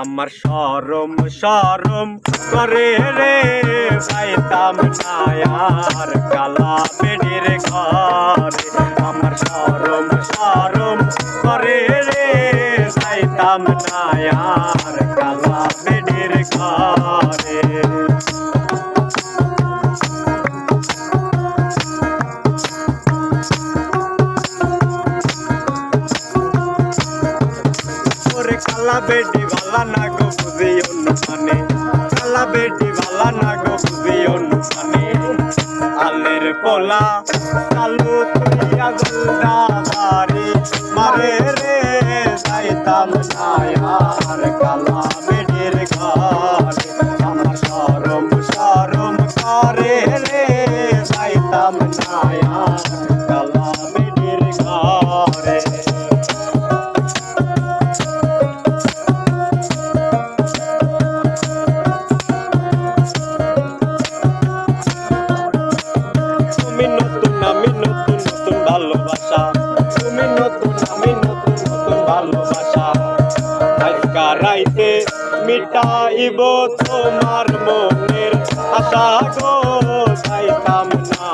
আমার শরম শরম করে রে যাইতাম না আর কালা বেডির ঘরে। আমার শরম শরম করে রে যাইতাম না আর কালা বেডির ঘরে। কালা বেটি ভালা না গো বুঝি অনুমানে, কালা বেটি ভালা না গো বুঝি অনুমানে। আলের পোলা কালু তুইয়া গলদা বাড়ি মারে রে যাইতাম না আর কালা বেটির ঘরে। আমার শরম শরম করে রে যাইতাম না আর কালা বেটির ঘরে। ভালোবাসা তুমি নতুন আমি নতুন নতুন ভালোবাসা। আজকা রাইতে মিটাইব তোমার মনের আশা গো যাইতাম না।